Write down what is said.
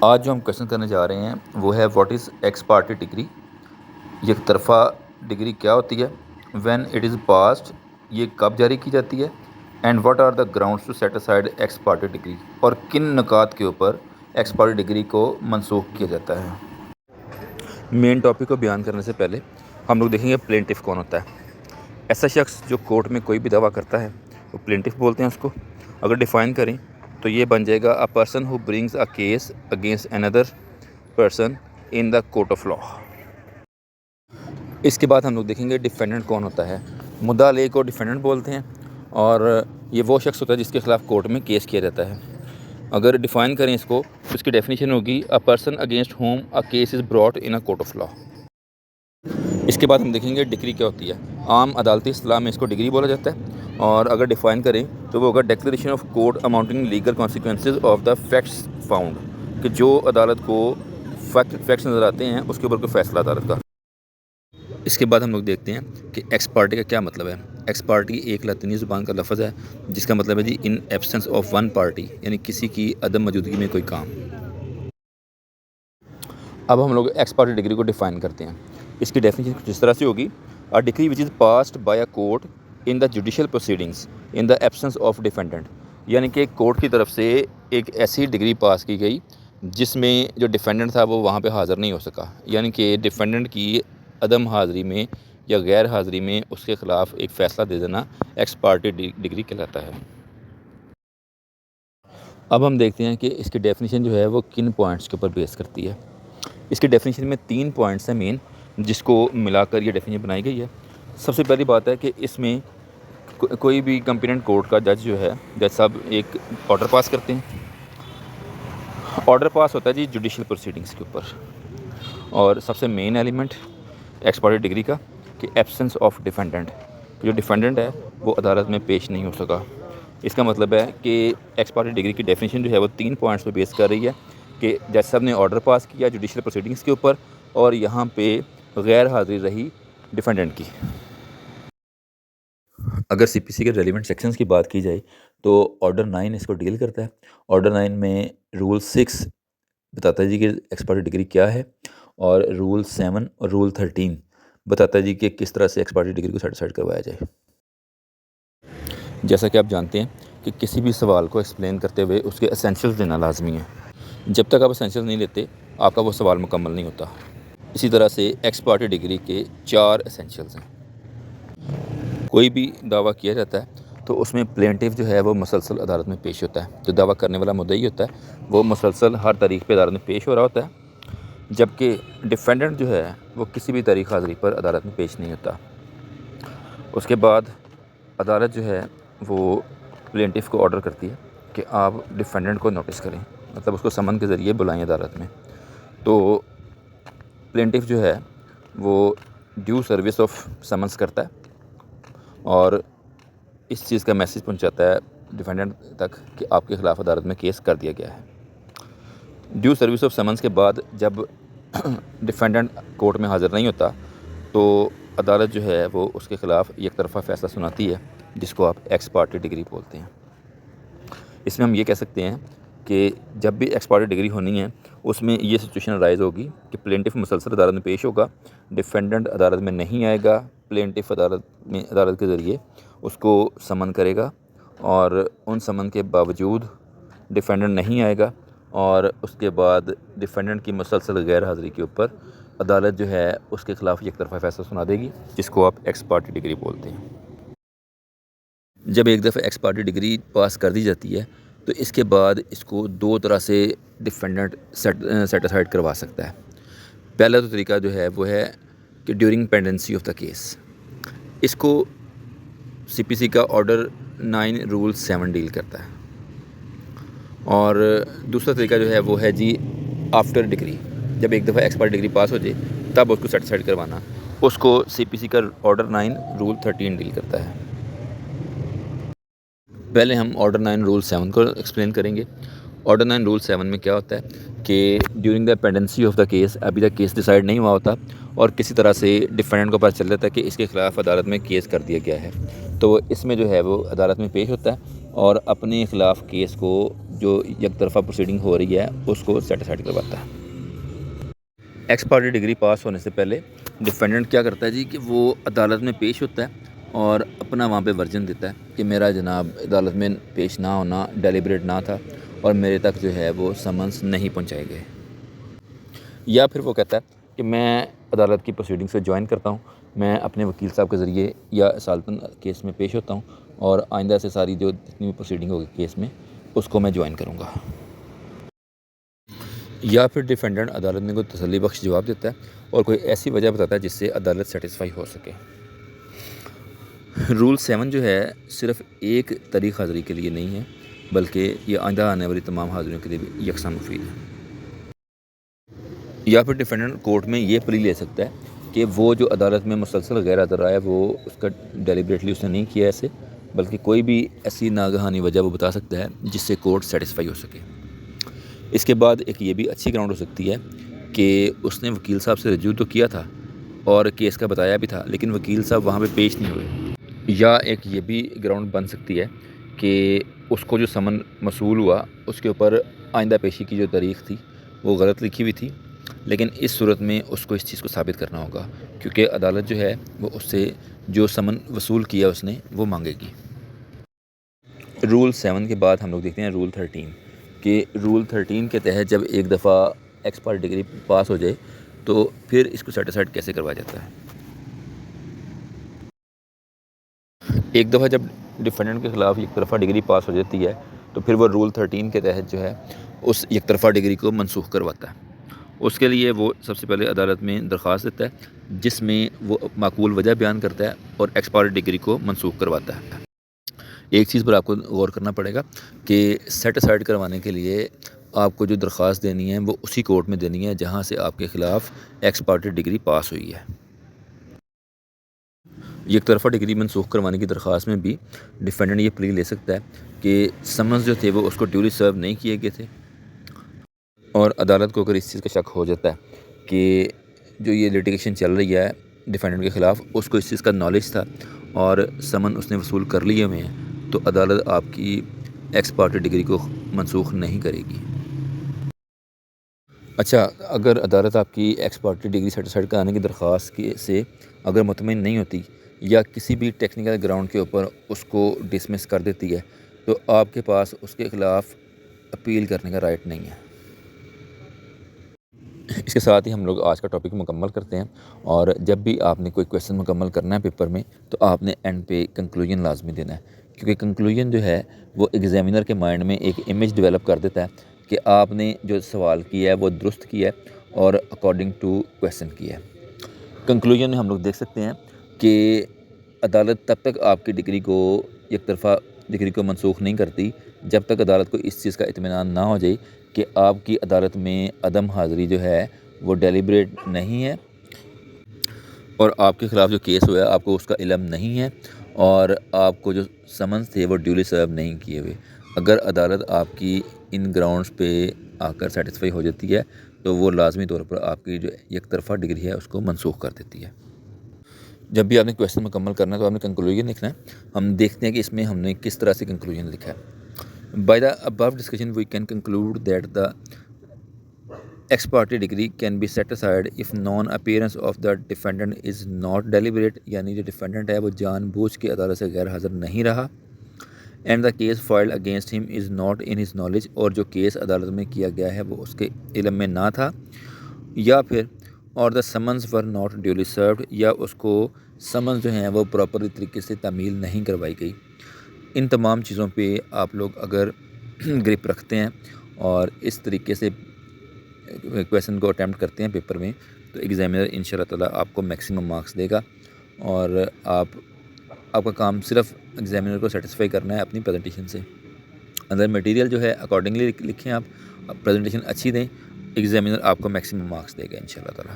آج جو ہم کوشچن کرنے جا رہے ہیں وہ ہے what is x parte degree, یک طرفہ ڈگری کیا ہوتی ہے، وین اٹ از پاسڈ یہ کب جاری کی جاتی ہے، and what are the grounds to set aside ex parte decree, اور کن نکات کے اوپر ایکس پارٹی ڈگری کو منسوخ کیا جاتا ہے۔ مین ٹاپک کو بیان کرنے سے پہلے ہم لوگ دیکھیں گے پلینٹف کون ہوتا ہے۔ ایسا شخص جو کورٹ میں کوئی بھی دعویٰ کرتا ہے وہ پلینٹف بولتے ہیں اس کو۔ اگر ڈیفائن کریں تو یہ بن جائے گا a person who brings a case against another person in the court of law. اس کے بعد ہم لوگ دیکھیں گے ڈیفینڈنٹ کون ہوتا ہے۔ مدعا علیہ کو ڈیفینڈنٹ بولتے ہیں اور یہ وہ شخص ہوتا ہے جس کے خلاف کورٹ میں کیس کیا جاتا ہے۔ اگر ڈیفائن کریں اس کو تو اس کی ڈیفینیشن ہوگی a person against whom a case is brought in a court of law. اس کے بعد ہم دیکھیں گے ڈگری کیا ہوتی ہے۔ عام عدالتی اصطلاح میں اس کو ڈگری بولا جاتا ہے، اور اگر ڈیفائن کریں تو وہ ہوگا declaration of court amounting legal consequences of the facts found, کہ جو عدالت کو فیکٹس نظر آتے ہیں اس کے اوپر کوئی فیصلہ عدالت کا۔ اس کے بعد ہم لوگ دیکھتے ہیں کہ ایکس پارٹی کا کیا مطلب ہے۔ ایکس پارٹی ایک لاطینی زبان کا لفظ ہے جس کا مطلب ہے جی ان ایبسنس آف ون پارٹی، یعنی کسی کی عدم موجودگی میں کوئی کام۔ اب ہم لوگ ایکس پارٹی ڈگری کو ڈیفائن کرتے ہیں۔ اس کی ڈیفینیشن کچھ اس طرح سے ہوگی a degree which is passed by a court in the judicial proceedings in the absence of defendant, یعنی کہ کورٹ کی طرف سے ایک ایسی ڈگری پاس کی گئی جس میں جو ڈیفینڈنٹ تھا وہ وہاں پہ حاضر نہیں ہو سکا، یعنی کہ ڈیفینڈنٹ کی عدم حاضری میں یا غیر حاضری میں اس کے خلاف ایک فیصلہ دے دینا ایکس پارٹی ڈگری کہلاتا ہے۔ اب ہم دیکھتے ہیں کہ اس کی ڈیفینیشن جو ہے وہ کن پوائنٹس کے اوپر بیس کرتی ہے۔ اس کی ڈیفینیشن میں 3 پوائنٹس ہیں مین، جس کو ملا کر یہ ڈیفینیشن بنائی گئی ہے۔ سب سے پہلی بات ہے کہ اس میں کوئی بھی کمپیٹنٹ کورٹ کا جج جو ہے، جج صاحب ایک آرڈر پاس کرتے ہیں۔ آرڈر پاس ہوتا ہے جی جوڈیشل پروسیڈنگس کے اوپر، اور سب سے main element ex parte decree کا کہ ایبسنس آف ڈیفینڈنٹ، جو ڈیفینڈنٹ ہے وہ عدالت میں پیش نہیں ہو سکا۔ اس کا مطلب ہے کہ ایکس پارٹی ڈگری کی ڈیفینیشن جو ہے وہ 3 پوائنٹس پہ بیس کر رہی ہے کہ جج صاحب نے آرڈر پاس کیا جوڈیشل پروسیڈنگس کے اوپر، اور یہاں پہ غیر حاضری رہی ڈیفینڈنٹ کی۔ اگر سی پی سی کے ریلیونٹ سیکشنز کی بات کی جائے تو آرڈر 9 اس کو ڈیل کرتا ہے۔ آرڈر 9 میں رول 6 بتاتا ہے جی کہ ایکس پارٹی ڈگری کیا ہے، اور رول 7 اور رول 13 بتاتا ہے جی کہ کس طرح سے ایکس پارٹی ڈگری کو سیٹسفائڈ کروایا جائے۔ جیسا کہ آپ جانتے ہیں کہ کسی بھی سوال کو ایکسپلین کرتے ہوئے اس کے اسینشیلز دینا لازمی ہے۔ جب تک آپ اسینشیلز نہیں لیتے آپ کا وہ سوال مکمل نہیں ہوتا۔ اسی طرح سے ایکس پارٹی ڈگری کے 4 اسینشیلز ہیں۔ کوئی بھی دعویٰ کیا جاتا ہے تو اس میں پلینٹف جو ہے وہ مسلسل عدالت میں پیش ہوتا ہے۔ جو دعویٰ کرنے والا مدعی ہوتا ہے وہ مسلسل ہر تاریخ پہ عدالت میں پیش ہو رہا ہوتا ہے، جبکہ ڈیفینڈنٹ جو ہے وہ کسی بھی تاریخ حاضری پر عدالت میں پیش نہیں ہوتا۔ اس کے بعد عدالت جو ہے وہ پلینٹف کو آرڈر کرتی ہے کہ آپ ڈیفینڈنٹ کو نوٹس کریں، مطلب اس کو سمن کے ذریعے بلائیں عدالت میں۔ تو پلینٹف جو ہے وہ ڈیو سروس آف سمنس کرتا ہے اور اس چیز کا میسیج پہنچاتا ہے ڈیفینڈنٹ تک کہ آپ کے خلاف عدالت میں کیس کر دیا گیا ہے۔ ڈیو سروس آف سمنس کے بعد جب ڈیفینڈنٹ کورٹ میں حاضر نہیں ہوتا تو عدالت جو ہے وہ اس کے خلاف یک طرفہ فیصلہ سناتی ہے، جس کو آپ ایکس پارٹی ڈگری بولتے ہیں۔ اس میں ہم یہ کہہ سکتے ہیں کہ جب بھی ایکس پارٹی ڈگری ہونی ہے اس میں یہ سچویشن رائز ہوگی کہ پلینٹف مسلسل عدالت میں پیش ہوگا، ڈیفینڈنٹ عدالت میں نہیں آئے گا، پلینٹف عدالت کے ذریعے اس کو سمن کرے گا، اور ان سمن کے باوجود ڈیفینڈنٹ نہیں آئے گا، اور اس کے بعد ڈیفینڈنٹ کی مسلسل غیر حاضری کے اوپر عدالت جو ہے اس کے خلاف یک طرفہ فیصلہ سنا دے گی، جس کو آپ ایکس پارٹی ڈگری بولتے ہیں۔ جب ایک دفعہ ایکس پارٹی ڈگری پاس کر دی جاتی ہے تو اس کے بعد اس کو 2 طرح سے ڈیفینڈنٹ سیٹ اسائڈ کروا سکتا ہے۔ پہلا تو طریقہ جو ہے وہ ہے کہ during pendency of the case, اس کو سی پی سی کا آرڈر 9 رول 7 ڈیل کرتا ہے۔ اور دوسرا طریقہ جو ہے وہ ہے جی آفٹر ڈگری، جب ایک دفعہ ایکس پارٹی ڈگری پاس ہو جائے تب اس کو سیٹ اسائڈ کروانا، اس کو سی پی سی کا آرڈر 9 رول 13 ڈیل کرتا ہے۔ پہلے ہم آرڈر 9 رول 7 کو ایکسپلین کریں گے۔ آرڈر 9 رول 7 میں کیا ہوتا ہے کہ during the pendency of the case, ابھی تک کیس ڈیسائیڈ نہیں ہوا ہوتا اور کسی طرح سے ڈیفینڈنٹ کو پتہ چل جاتا ہے کہ اس کے خلاف عدالت میں کیس کر دیا گیا ہے، تو اس میں جو ہے وہ عدالت میں پیش ہوتا ہے اور اپنے خلاف کیس کو جو یک طرفہ پروسیڈنگ ہو رہی ہے اس کو سیٹسفائڈ کرواتا ہے۔ ایکس پارٹی ڈگری پاس ہونے سے پہلے ڈیفینڈنٹ کیا کرتا ہے جی کہ وہ عدالت میں پیش ہوتا ہے اور اپنا وہاں پہ ورژن دیتا ہے کہ میرا جناب عدالت میں پیش نہ ہونا ڈیلیبریٹ نہ تھا اور میرے تک جو ہے وہ سمنس نہیں پہنچائے گئے، یا پھر وہ کہتا ہے کہ میں عدالت کی پروسیڈنگ سے جوائن کرتا ہوں، میں اپنے وکیل صاحب کے ذریعے یا اصالتاً کیس میں پیش ہوتا ہوں اور آئندہ سے ساری جو جتنی بھی پروسیڈنگ ہوگی کیس میں اس کو میں جوائن کروں گا۔ یا پھر ڈیفینڈنٹ عدالت میں کوئی تسلی بخش جواب دیتا ہے اور کوئی ایسی وجہ بتاتا ہے جس سے عدالت سیٹسفائی ہو سکے۔ رول 7 جو ہے صرف ایک تاریخ حاضری کے لیے نہیں ہے بلکہ یہ آئندہ آنے والی تمام حاضریوں کے لیے بھی یکساں مفید ہے۔ یا پھر ڈیفینڈنٹ کورٹ میں یہ پلی لے سکتا ہے کہ وہ جو عدالت میں مسلسل غیر حاضر رہا ہے وہ اس کا ڈیلیبریٹلی اس نے نہیں کیا ایسے، بلکہ کوئی بھی ایسی ناگہانی وجہ وہ بتا سکتا ہے جس سے کورٹ سیٹسفائی ہو سکے۔ اس کے بعد ایک یہ بھی اچھی گراؤنڈ ہو سکتی ہے کہ اس نے وکیل صاحب سے رجوع تو کیا تھا اور کیس کا بتایا بھی تھا لیکن وکیل صاحب وہاں پہ پیش نہیں ہوئے، یا ایک یہ بھی گراؤنڈ بن سکتی ہے کہ اس کو جو سمن موصول ہوا اس کے اوپر آئندہ پیشی کی جو تاریخ تھی وہ غلط لکھی ہوئی تھی، لیکن اس صورت میں اس کو اس چیز کو ثابت کرنا ہوگا کیونکہ عدالت جو ہے وہ اس سے جو سمن وصول کیا اس نے وہ مانگے گی۔ رول 7 کے بعد ہم لوگ دیکھتے ہیں رول 13 کہ رول 13 کے تحت جب ایک دفعہ ایکس پارٹ ڈگری پاس ہو جائے تو پھر اس کو سیٹسفائڈ کیسے کروایا جاتا ہے۔ ایک دفعہ جب ڈیفینڈنٹ کے خلاف یک طرفہ ڈگری پاس ہو جاتی ہے تو پھر وہ رول 13 کے تحت جو ہے اس یک طرفہ ڈگری کو منسوخ کرواتا ہے۔ اس کے لیے وہ سب سے پہلے عدالت میں درخواست دیتا ہے جس میں وہ معقول وجہ بیان کرتا ہے اور ایکس پارٹ ڈگری کو منسوخ کرواتا ہے۔ ایک چیز پر آپ کو غور کرنا پڑے گا کہ سیٹسفائڈ کروانے کے لیے آپ کو جو درخواست دینی ہے وہ اسی کورٹ میں دینی ہے جہاں سے آپ کے خلاف ایکس پارٹی ڈگری پاس ہوئی ہے۔ یک طرفہ ڈگری منسوخ کروانے کی درخواست میں بھی ڈیفینڈنٹ یہ پلی لے سکتا ہے کہ سمنز جو تھے وہ اس کو ڈیولی سرو نہیں کیے گئے تھے، اور عدالت کو اگر اس چیز کا شک ہو جاتا ہے کہ جو یہ لیٹیگیشن چل رہی ہے ڈیفینڈنٹ کے خلاف اس کو اس چیز کا نالج تھا اور سمن اس نے وصول کر لیے ہوئے ہیں تو عدالت آپ کی ایکس پارٹی ڈگری کو منسوخ نہیں کرے گی۔ اچھا، اگر عدالت آپ کی ایکس پارٹی ڈگری سیٹسفائڈ کرانے کی درخواست سے اگر مطمئن نہیں ہوتی یا کسی بھی ٹیکنیکل گراؤنڈ کے اوپر اس کو ڈسمس کر دیتی ہے تو آپ کے پاس اس کے خلاف اپیل کرنے کا رائٹ نہیں ہے۔ اس کے ساتھ ہی ہم لوگ آج کا ٹاپک مکمل کرتے ہیں، اور جب بھی آپ نے کوئی کویسچن مکمل کرنا ہے پیپر میں تو آپ نے اینڈ پہ کنکلوژن لازمی دینا ہے، کیونکہ کنکلوژن جو ہے وہ ایگزامینر کے مائنڈ میں ایک امیج ڈیولپ کر دیتا ہے کہ آپ نے جو سوال کیا ہے وہ درست کیا ہے اور اکارڈنگ ٹو کویسچن کیا ہے۔ کنکلوژن میں ہم لوگ دیکھ سکتے ہیں کہ عدالت تب تک آپ کی ڈگری کو یک طرفہ ڈگری کو منسوخ نہیں کرتی جب تک عدالت کو اس چیز کا اطمینان نہ ہو جائے کہ آپ کی عدالت میں عدم حاضری جو ہے وہ ڈیلیبریٹ نہیں ہے اور آپ کے خلاف جو کیس ہوا ہے آپ کو اس کا علم نہیں ہے اور آپ کو جو سمنز تھے وہ ڈیولی سرو نہیں کیے ہوئے۔ اگر عدالت آپ کی ان گراؤنڈز پہ آ کر سیٹسفائی ہو جاتی ہے تو وہ لازمی طور پر آپ کی جو یک طرفہ ڈگری ہے اس کو منسوخ کر دیتی ہے۔ جب بھی آپ نے کویسچن مکمل کرنا ہے تو آپ نے کنکلوژن لکھنا ہے۔ ہم دیکھتے ہیں کہ اس میں ہم نے کس طرح سے کنکلوژن لکھا ہے۔ By the above discussion we can conclude that the ex parte decree can be satisfied if non appearance of the defendant is not deliberate, یعنی جو ڈیفینڈنٹ ہے وہ جان بوجھ کے عدالت سے غیر حاضر نہیں رہا، and the case filed against him is not in his knowledge, اور جو کیس عدالت میں کیا گیا ہے وہ اس کے علم میں نہ تھا، یا پھر اور the summons were not duly served, یا اس کو سمنز جو ہیں وہ پراپر طریقے سے تعمیل نہیں کروائی گئی۔ ان تمام چیزوں پہ آپ لوگ اگر گرپ رکھتے ہیں اور اس طریقے سے کویسچن کو اٹیمپٹ کرتے ہیں پیپر میں تو ایگزامینر ان شاء اللہ تعالیٰ آپ کو میکسیمم مارکس دے گا، اور آپ کا کام صرف ایگزامینر کو سیٹسفائی کرنا ہے اپنی پریزنٹیشن سے۔ اندر مٹیریل جو ہے اکارڈنگلی لکھیں، آپ پریزنٹیشن اچھی دیں، ایگزامینر آپ کو میکسیمم مارکس دے گا ان شاء اللہ تعالیٰ۔